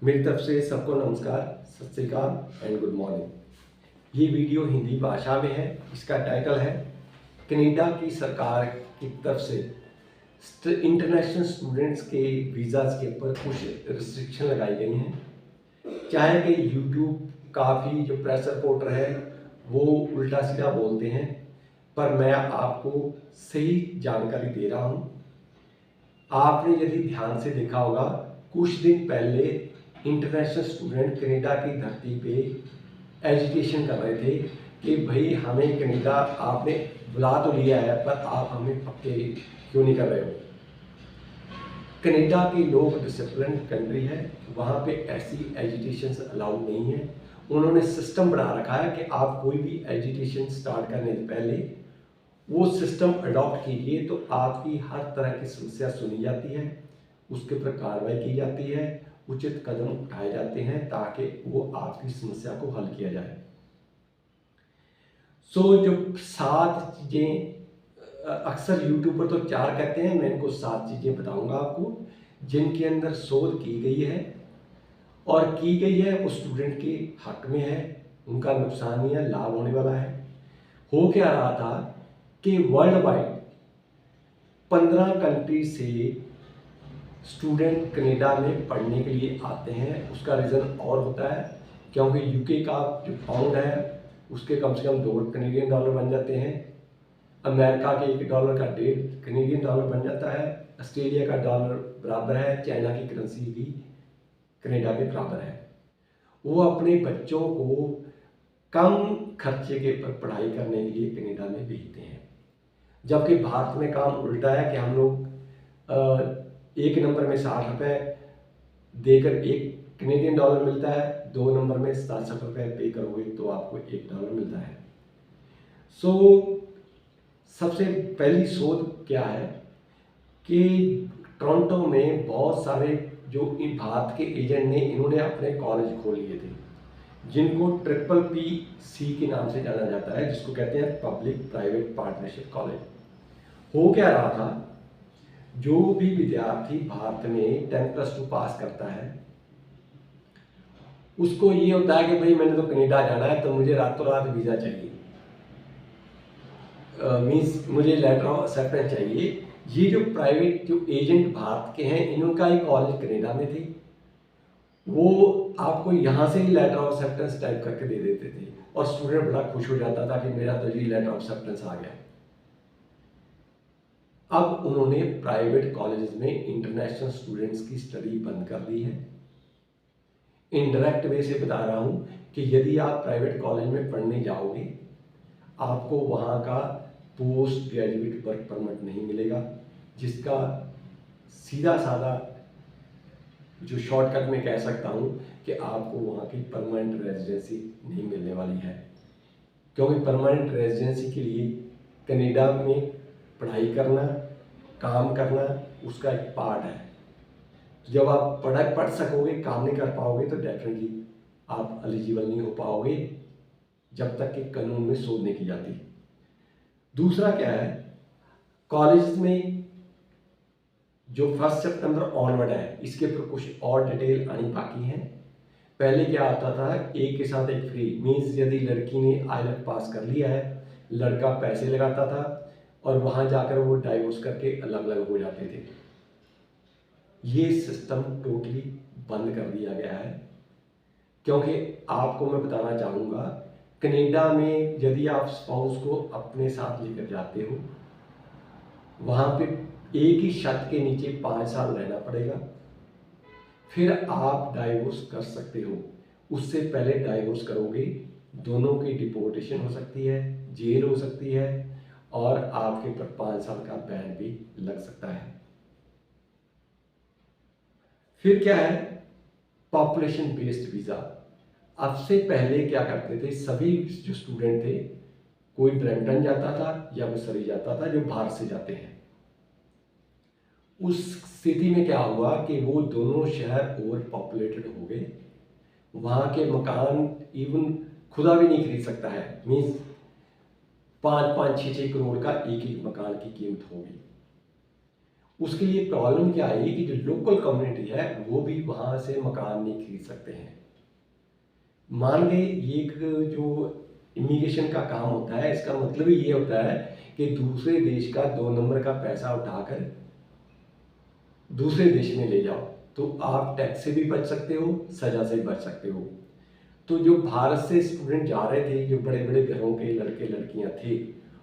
मेरी तरफ से सबको नमस्कार, सत श्री अकाल एंड गुड मॉर्निंग। ये वीडियो हिंदी भाषा में है। इसका टाइटल है कनाडा की सरकार की तरफ से इंटरनेशनल स्टूडेंट्स के वीज़ाज़ के ऊपर कुछ रिस्ट्रिक्शन लगाई गई हैं। चाहे कि यूट्यूब काफ़ी जो प्रेस रिपोर्टर है वो उल्टा सीधा बोलते हैं, पर मैं आपको सही जानकारी दे रहा हूँ। आपने यदि ध्यान से देखा होगा, कुछ दिन पहले इंटरनेशनल स्टूडेंट कनाडा की धरती पे एजुकेशन कर रहे थे कि भाई हमें कनाडा आपने बुला तो लिया है, पर आप हमें पक्के क्यों नहीं कर रहे हो। कनाडा के लोग डिसिप्लिन कंट्री है, वहाँ पे ऐसी एजुकेशन अलाउड नहीं है। उन्होंने सिस्टम बना रखा है कि आप कोई भी एजुकेशन स्टार्ट करने से पहले वो सिस्टम अडॉप्ट कीजिए, तो आपकी हर तरह की समस्या सुनी जाती है, उसके ऊपर कार्रवाई की जाती है, उचित कदम उठाए जाते हैं ताकि वो आपकी समस्या को हल किया जाए। जो 7 चीज़ें अक्सर यूट्यूब पर तो 4 कहते हैं, मैं इनको 7 चीज़ें बताऊंगा आपको, जिनके अंदर शोध की गई है और की गई है वो स्टूडेंट के हक में है, उनका नुकसान नहीं है, लाभ होने वाला है। हो क्या रहा था कि वर्ल्ड वाइड 15 कंट्री से स्टूडेंट कनाडा में पढ़ने के लिए आते हैं। उसका रीज़न और होता है क्योंकि यूके का जो पाउंड है उसके कम से कम 2 कनेडियन डॉलर बन जाते हैं, अमेरिका के $1 का 1.5 कनेडियन डॉलर बन जाता है, ऑस्ट्रेलिया का डॉलर बराबर है, चाइना की करेंसी भी कनाडा के बराबर है। वो अपने बच्चों को कम खर्चे के पर पढ़ाई करने के लिए कनाडा में भेजते हैं, जबकि भारत में काम उल्टा है कि हम लोग 1 नंबर में 60 रुपये देकर 1 कनेडियन डॉलर मिलता है, 2 नंबर में 67 रुपये पे करोगे तो आपको $1 मिलता है। सबसे पहली शोध क्या है कि टोरंटो में बहुत सारे जो भारत के एजेंट ने इन्होंने अपने कॉलेज खोल लिए थे, जिनको PPP के नाम से जाना जाता है, जिसको कहते हैं पब्लिक प्राइवेट पार्टनरशिप कॉलेज। हो क्या रहा था, जो भी विद्यार्थी भारत में 10+2 पास करता है उसको ये होता है कि भाई मैंने तो कनाडा जाना है तो मुझे रातों रात वीज़ा चाहिए, मीन्स मुझे लेटर ऑफ एक्सेप्टेंस चाहिए। ये जो प्राइवेट जो एजेंट भारत के हैं, इनका ही कॉलेज कनाडा में थे, वो आपको यहाँ से ही लेटर ऑफ एक्सेप्टेंस टाइप करके दे देते थे और स्टूडेंट बड़ा खुश हो जाता था कि मेरा तो ये लेटर ऑफ एक्सेप्टेंस आ गया। अब उन्होंने प्राइवेट कॉलेज में इंटरनेशनल स्टूडेंट्स की स्टडी बंद कर दी है। इनडायरेक्ट वे से बता रहा हूँ कि यदि आप प्राइवेट कॉलेज में पढ़ने जाओगे, आपको वहाँ का पोस्ट ग्रेजुएट वर्क परमिट नहीं मिलेगा, जिसका सीधा साधा जो शॉर्टकट में कह सकता हूँ कि आपको वहाँ की परमानेंट रेजिडेंसी नहीं मिलने वाली है, क्योंकि परमानेंट रेजिडेंसी के लिए कनाडा में पढ़ाई करना, काम करना उसका एक पार्ट है। जब आप पढ़ सकोगे, काम नहीं कर पाओगे तो डेफिनेटली आप एलिजिबल नहीं हो पाओगे, जब तक कि कानून में शोध नहीं की जाती। दूसरा क्या है, कॉलेज में जो 1 सितंबर ऑनवर्ड है, इसके ऊपर कुछ और डिटेल आनी बाकी है। पहले क्या आता था, एक के साथ एक फ्री, मीन्स यदि लड़की ने आईएलटीएस पास कर लिया है, लड़का पैसे लगाता था और वहाँ जाकर वो डाइवोर्स करके अलग अलग हो जाते थे। ये सिस्टम टोटली बंद कर दिया गया है, क्योंकि आपको मैं बताना चाहूँगा, कनाडा में यदि आप स्पाउस को अपने साथ लेकर जाते हो, वहाँ पे एक ही छत के नीचे 5 साल रहना पड़ेगा, फिर आप डाइवोर्स कर सकते हो। उससे पहले डाइवोर्स करोगे, दोनों की डिपोर्टेशन हो सकती है, जेल हो सकती है और आपके ऊपर 5 साल का बैन भी लग सकता है। फिर क्या है, पॉपुलेशन बेस्ड वीज़ा। अब से पहले क्या करते थे, सभी जो स्टूडेंट थे, कोई ब्रैम्पटन जाता था या वो सरी जाता था, जो बाहर से जाते हैं। उस स्थिति में क्या हुआ कि वो दोनों शहर ओवर पॉपुलेटेड हो गए, वहाँ के मकान इवन खुदा भी नहीं खरीद सकता है, मीन्स 5-5, 6-6 करोड़ का एक एक मकान की कीमत होगी। उसके लिए प्रॉब्लम क्या आई कि जो लोकल कम्युनिटी है वो भी वहाँ से मकान नहीं खरीद सकते हैं। मान गए ये एक जो इमिग्रेशन का काम होता है, इसका मतलब ही ये होता है कि दूसरे देश का 2 नंबर का पैसा उठाकर दूसरे देश में ले जाओ, तो आप टैक्स से भी बच सकते हो, सजा से भी बच सकते हो। तो जो भारत से स्टूडेंट जा रहे थे, जो बड़े बड़े घरों के लड़के लड़कियां थे,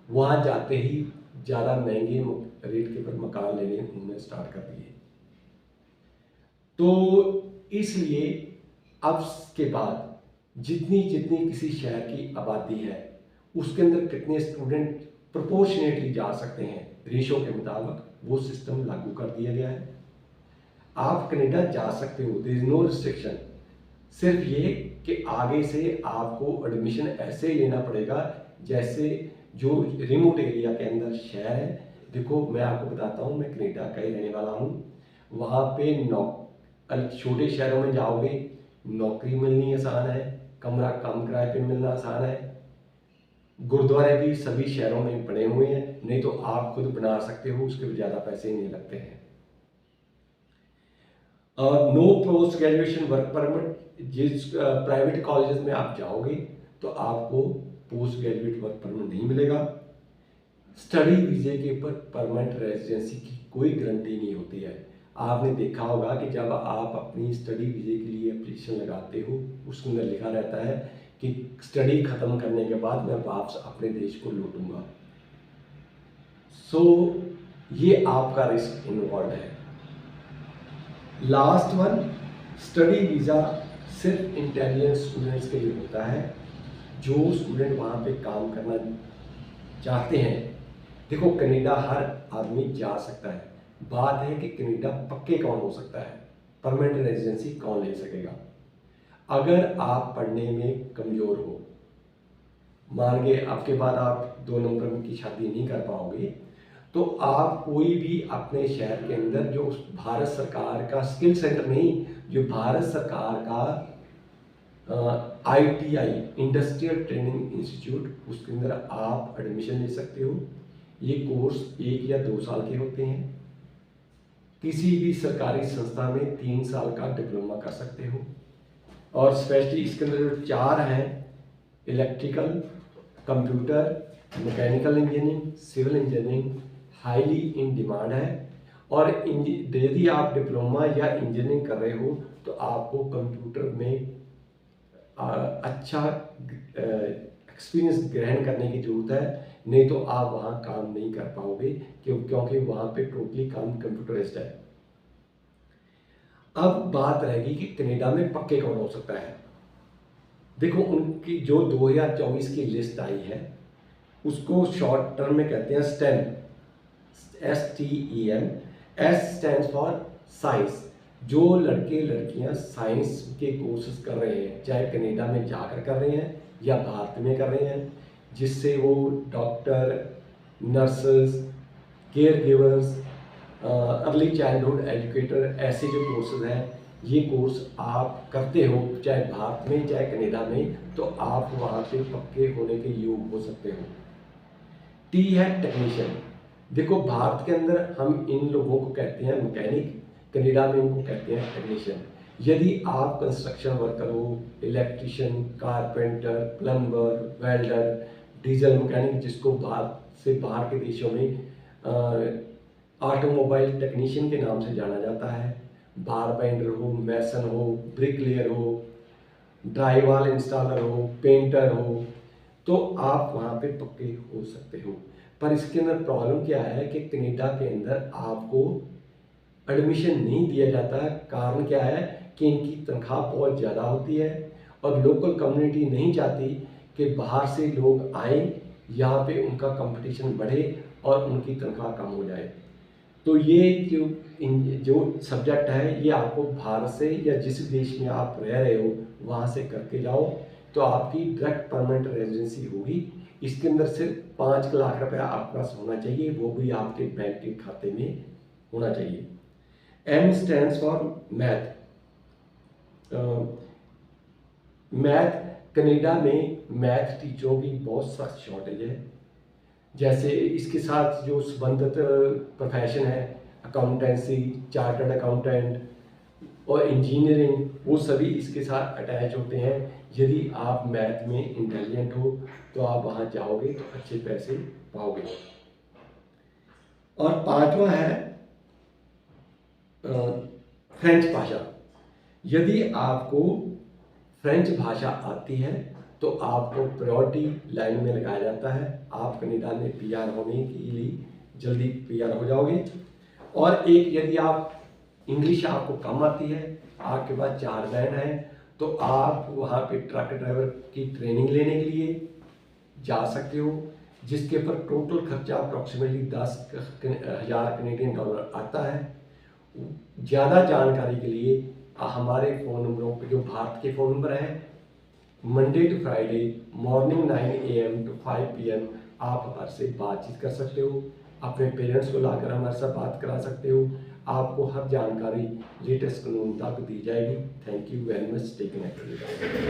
वहाँ जाते ही ज़्यादा महंगे रेट के पर मकान लेने उन्होंने स्टार्ट कर दिए। तो इसलिए अब के बाद जितनी जितनी किसी शहर की आबादी है उसके अंदर कितने स्टूडेंट प्रोपोर्शनेटली जा सकते हैं रेशो के मुताबिक, वो सिस्टम लागू कर दिया गया है। आप कनाडा जा सकते हो, देयर इज नो रिस्ट्रिक्शन। सिर्फ ये कि आगे से आपको एडमिशन ऐसे ही लेना पड़ेगा जैसे जो रिमोट एरिया के अंदर शहर है। देखो मैं आपको बताता हूँ, मैं कनाडा का ही रहने वाला हूँ। वहाँ पे छोटे शहरों में जाओगे, नौकरी मिलनी आसान है, कमरा कम किराए पे मिलना आसान है, गुरुद्वारे भी सभी शहरों में बने हुए हैं, नहीं तो आप खुद बना सकते हो, उसके भी ज़्यादा पैसे नहीं लगते हैं। No post graduation work permit, जिस प्राइवेट कॉलेजेस में आप जाओगे तो आपको पोस्ट ग्रेजुएट वर्क परमिट नहीं मिलेगा। स्टडी वीजे के ऊपर परमानेंट रेजिडेंसी की कोई गारंटी नहीं होती है। आपने देखा होगा कि जब आप अपनी स्टडी वीजे के लिए एप्लीकेशन लगाते हो, उसके अंदर लिखा रहता है कि स्टडी खत्म करने के बाद मैं वापस अपने देश को लौटूंगा। सो ये आपका रिस्क इन्वॉल्व है। लास्ट वन, स्टडी वीज़ा सिर्फ इंटेलिजेंट स्टूडेंट्स के लिए होता है, जो स्टूडेंट वहाँ पे काम करना चाहते हैं। देखो कनाडा हर आदमी जा सकता है, बात है कि कनाडा पक्के कौन हो सकता है, परमानेंट रेजिडेंसी कौन ले सकेगा। अगर आप पढ़ने में कमज़ोर हो, मान के आपके बाद आप 2 नंबर की शादी नहीं कर पाओगे, तो आप कोई भी अपने शहर के अंदर जो भारत सरकार का स्किल सेंटर नहीं, जो भारत सरकार का ITI इंडस्ट्रियल ट्रेनिंग इंस्टीट्यूट, उसके अंदर आप एडमिशन ले सकते हो। ये कोर्स 1 या 2 साल के होते हैं। किसी भी सरकारी संस्था में 3 साल का डिप्लोमा कर सकते हो। और स्पेशली इसके अंदर जो 4 हैं, electrical, computer, mechanical engineering, civil engineering highly in demand है। और यदि आप डिप्लोमा या इंजीनियरिंग कर रहे हो तो आपको कंप्यूटर में अच्छा एक्सपीरियंस ग्रहण करने की ज़रूरत है, नहीं तो आप वहाँ काम नहीं कर पाओगे, क्योंकि वहाँ पे टोटली काम कंप्यूटराइज्ड है। अब बात रहेगी कि कनाडा में पक्के कौन हो सकता है। देखो उनकी जो 2024 की लिस्ट आई है उसको शॉर्ट टर्म में कहते हैं STEM, STEM। S stands for science. जो लड़के लड़कियां साइंस के कोर्सेज कर रहे हैं, चाहे कनाडा में जाकर कर रहे हैं या भारत में कर रहे हैं, जिससे वो doctor, nurses, care givers, early childhood educator, ऐसे जो कोर्सेज हैं, ये कोर्स आप करते हो चाहे भारत में चाहे कनाडा में, तो आप वहाँ पे पक्के होने के योग हो सकते हो। T है टेक्नीशियन। देखो भारत के अंदर हम इन लोगों को कहते हैं मैकेनिक, कनाडा में इनको कहते हैं टेक्नीशियन। यदि आप कंस्ट्रक्शन वर्कर हो, electrician, carpenter, plumber, welder, diesel mechanic, जिसको भारत से बाहर के देशों में ऑटोमोबाइल टेक्नीशियन के नाम से जाना जाता है, बारबेंडर हो, मैसन हो, ब्रिकलेयर हो, ड्राईवाल इंस्टॉलर हो, पेंटर हो, तो आप वहाँ पे पक्के हो सकते हो। पर इसके अंदर प्रॉब्लम क्या है कि कनाडा के अंदर आपको एडमिशन नहीं दिया जाता है। कारण क्या है कि इनकी तनख्वाह बहुत ज़्यादा होती है और लोकल कम्युनिटी नहीं चाहती कि बाहर से लोग आएँ, यहाँ पे उनका कंपटीशन बढ़े और उनकी तनख्वाह कम हो जाए। तो ये जो सब्जेक्ट है ये आपको भारत से या जिस देश में आप रह रहे हो वहाँ से करके जाओ तो आपकी डायरेक्ट परमानेंट रेजिडेंसी होगी। इसके अंदर सिर्फ 5 लाख रुपया आपके पास होना चाहिए, वो भी आपके बैंक के खाते में होना चाहिए। M stands for math. Math, Canada में मैथ टीचरों की बहुत सख्त शॉर्टेज है। जैसे इसके साथ जो संबंधित प्रोफेशन है, अकाउंटेंसी, चार्टर्ड अकाउंटेंट और इंजीनियरिंग, वो सभी इसके साथ अटैच होते हैं। यदि आप मैथ में इंटेलिजेंट हो तो आप वहाँ जाओगे तो अच्छे पैसे पाओगे। और पांचवा है फ्रेंच भाषा। यदि आपको फ्रेंच भाषा आती है तो आपको प्रायोरिटी लाइन में लगाया जाता है। आप कनाडा में पीआर होने के लिए जल्दी पीआर हो जाओगे। और एक, यदि आप इंग्लिश आपको कम आती है, आपके पास 4 बैंड है, तो आप वहाँ पे ट्रक ड्राइवर की ट्रेनिंग लेने के लिए जा सकते हो, जिसके पर टोटल खर्चा अप्रॉक्सीमेटली 10,000 कनेडियन डॉलर आता है। ज़्यादा जानकारी के लिए हमारे फ़ोन नंबरों पे, जो भारत के फ़ोन नंबर हैं, Monday to Friday morning 9 AM to 5 PM आप हमारे से बातचीत कर सकते हो। अपने पेरेंट्स को लाकर हमारे साथ बात करा सकते हो। आपको हर जानकारी लेटेस्ट कानून तक दी जाएगी। Thank you very much. Stay connected.